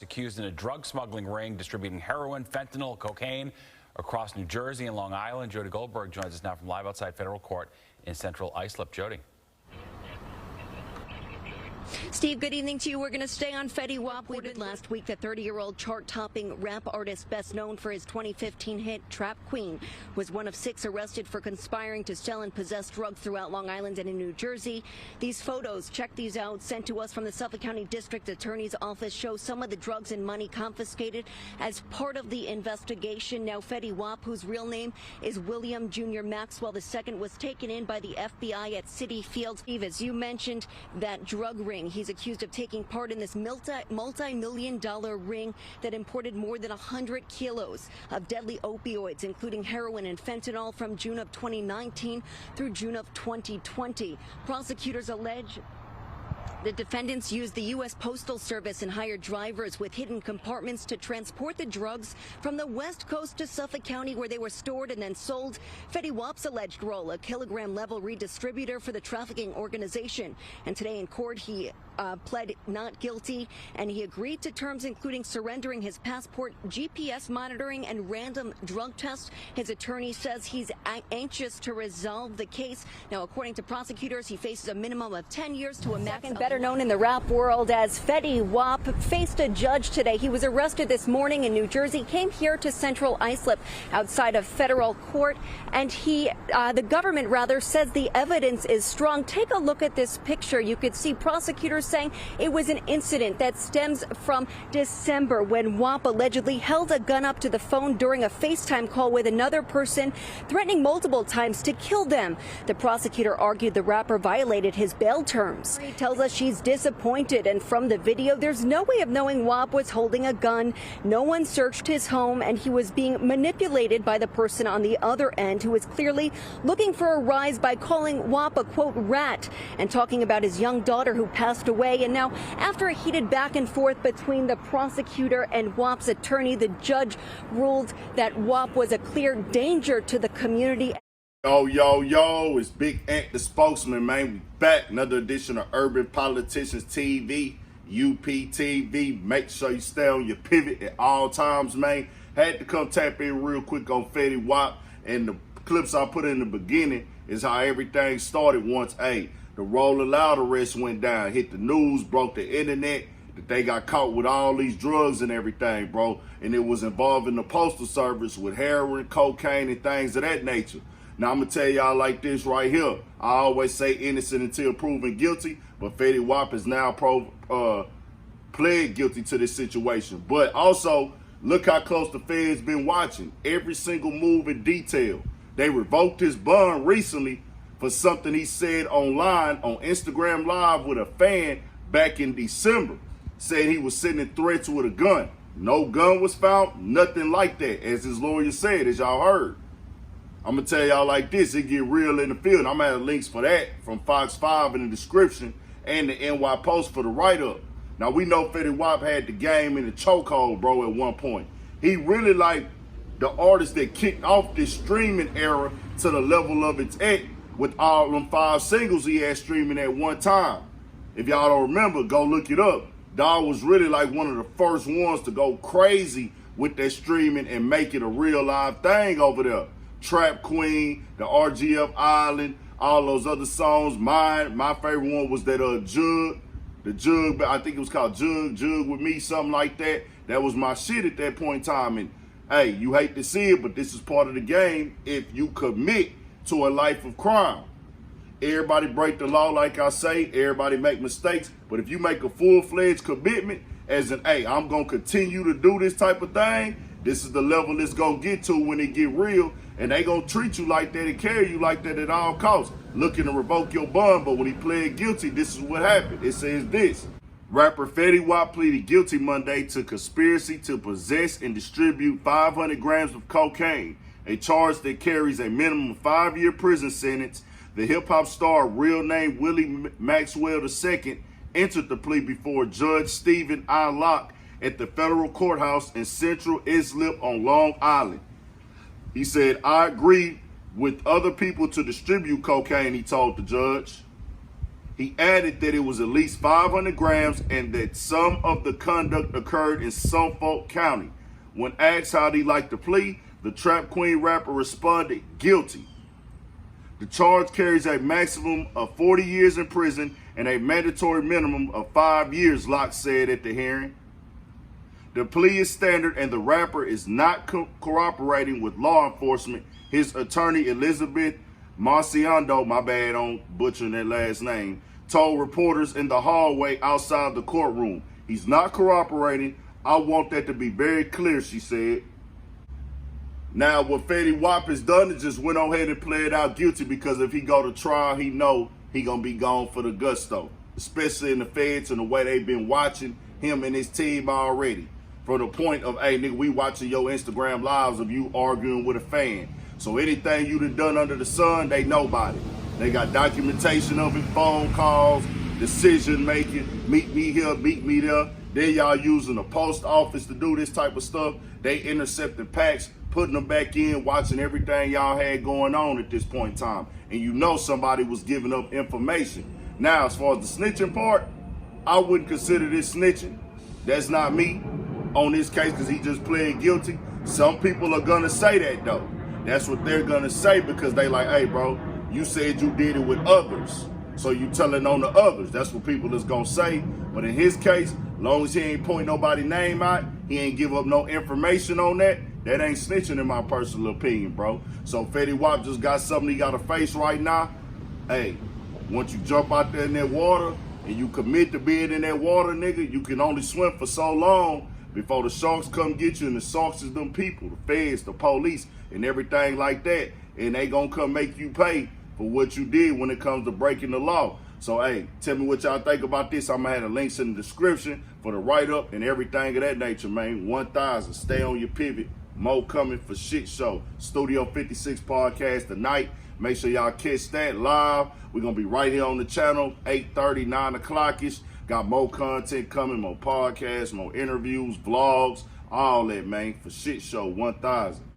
Accused in a drug smuggling ring distributing heroin, fentanyl, cocaine across New Jersey and Long Island. Jody Goldberg joins us now from live outside federal court in central Islip. Jody. Steve, good evening to you. We're going to stay on Fetty Wap. We did last week that 30-year-old chart-topping rap artist, best known for his 2015 hit Trap Queen, was one of 6 arrested for conspiring to sell and possess drugs throughout Long Island and in New Jersey. These photos, check these out, sent to us from the Suffolk County District Attorney's Office, show some of the drugs and money confiscated as part of the investigation. Now, Fetty Wap, whose real name is William Jr. Maxwell II, was taken in by the FBI at City Field. Steve, as you mentioned, that drug ring. He's accused of taking part in this multi-million-dollar ring that imported more than 100 kilos of deadly opioids, including heroin and fentanyl, from June of 2019 through June of 2020. Prosecutors allege the defendants used the U.S. Postal Service and hired drivers with hidden compartments to transport the drugs from the West Coast to Suffolk County, where they were stored and then sold. Fetty Wap's alleged role, a kilogram-level redistributor for the trafficking organization. And today in court, he pled not guilty, and he agreed to terms including surrendering his passport, GPS monitoring, and random drug tests. His attorney says he's anxious to resolve the case. Now, according to prosecutors, he faces a minimum of 10 years to a max. Better known in the rap world as Fetty Wap, faced a judge today. He was arrested this morning in New Jersey, came here to central Islip outside of federal court, and the government rather says the evidence is strong. Take a look at this picture. You could see prosecutors saying it was an incident that stems from December when Wap allegedly held a gun up to the phone during a FaceTime call with another person, threatening multiple times to kill them. The prosecutor argued the rapper violated his bail terms. He tells us she's disappointed, and from the video, there's no way of knowing Wap was holding a gun. No one searched his home, and he was being manipulated by the person on the other end, who was clearly looking for a rise by calling Wap a, quote, rat, and talking about his young daughter who passed away. And now, after a heated back and forth between the prosecutor and Wap's attorney, the judge ruled that Wap was a clear danger to the community. Yo, it's Big Ant, the spokesman, man. We back. Another edition of Urban Politicians TV, UPTV. Make sure you stay on your pivot at all times, man. Had to come tap in real quick on Fetty Wap, and the clips I put in the beginning is how everything started once, the Rolling Loud arrest went down, hit the news, broke the internet, that they got caught with all these drugs and everything, bro. And it was involving the Postal Service with heroin, cocaine, and things of that nature. Now, I'm going to tell y'all like this right here. I always say innocent until proven guilty, but Fetty Wap is now pled guilty to this situation. But also, look how close the feds been watching. Every single move in detail. They revoked his bond recently for something he said online on Instagram Live with a fan back in December. Said he was sending threats with a gun. No gun was found, nothing like that, as his lawyer said, as y'all heard. I'm going to tell y'all like this, it get real in the field. I'm going to have links for that from Fox 5 in the description and the NY Post for the write-up. Now, we know Fetty Wap had the game in the chokehold, bro, at one point. He really like the artist that kicked off this streaming era to the level of its at with all them 5 singles he had streaming at one time. If y'all don't remember, go look it up. Dawg was really like one of the first ones to go crazy with that streaming and make it a real live thing over there. Trap Queen, the RGF Island, all those other songs. My favorite one was that Jug, the Jug, I think it was called Jug with Me, something like that. That was my shit at that point in time. And hey, you hate to see it, but this is part of the game if you commit to a life of crime. Everybody break the law, like I say, everybody make mistakes, but if you make a full-fledged commitment as an, I'm gonna continue to do this type of thing, this is the level it's gonna get to when it get real, and they gonna treat you like that and carry you like that at all costs, looking to revoke your bond. But when he pled guilty, this is what happened. It says this: rapper Fetty Wap pleaded guilty Monday to conspiracy to possess and distribute 500 grams of cocaine, a charge that carries a minimum 5-year prison sentence. The hip-hop star, real name Willie Maxwell II, entered the plea before Judge Stephen I. Locke at the federal courthouse in central Islip on Long Island. He said, I agreed with other people to distribute cocaine, he told the judge. He added that it was at least 500 grams and that some of the conduct occurred in Suffolk County. When asked how he liked the plea, the Trap Queen rapper responded, guilty. The charge carries a maximum of 40 years in prison and a mandatory minimum of 5 years, Locke said at the hearing. The plea is standard and the rapper is not cooperating with law enforcement. His attorney, Elizabeth Marciando, my bad on butchering that last name, told reporters in the hallway outside the courtroom. He's not cooperating. I want that to be very clear, she said. Now, what Fetty Wap has done is just went on ahead and played out guilty, because if he go to trial, he know he gonna be gone for the gusto, especially in the feds and the way they've been watching him and his team already. From the point of, hey, nigga, we watching your Instagram lives of you arguing with a fan. So anything you done under the sun, they know about it. They got documentation of it, phone calls, decision making, meet me here, meet me there. Then y'all using the post office to do this type of stuff. They intercepting packs, putting them back in, watching everything y'all had going on at this point in time. And you know somebody was giving up information. Now, as far as the snitching part, I wouldn't consider this snitching. That's not me on this case, because he just pled guilty. Some people are gonna say that though. That's what they're gonna say, because they like, hey bro, you said you did it with others, so you telling on the others. That's what people is gonna say. But in his case, as long as he ain't point nobody's name out, he ain't give up no information on that, that ain't snitching in my personal opinion, bro. So Fetty Wap just got something he gotta face right now. Hey, once you jump out there in that water and you commit to being in that water, nigga, you can only swim for so long before the sharks come get you. And the sharks is them people, the feds, the police, and everything like that. And they gonna come make you pay for what you did when it comes to breaking the law. So, hey, tell me what y'all think about this. I'm gonna have the links in the description for the write-up and everything of that nature, man. 1000, stay on your pivot. More coming for Shit Show. Studio 56 podcast tonight. Make sure y'all catch that live. We're gonna be right here on the channel, 8:30, 9 o'clock-ish. Got more content coming, more podcasts, more interviews, vlogs, all that, man, for Shit Show 1000.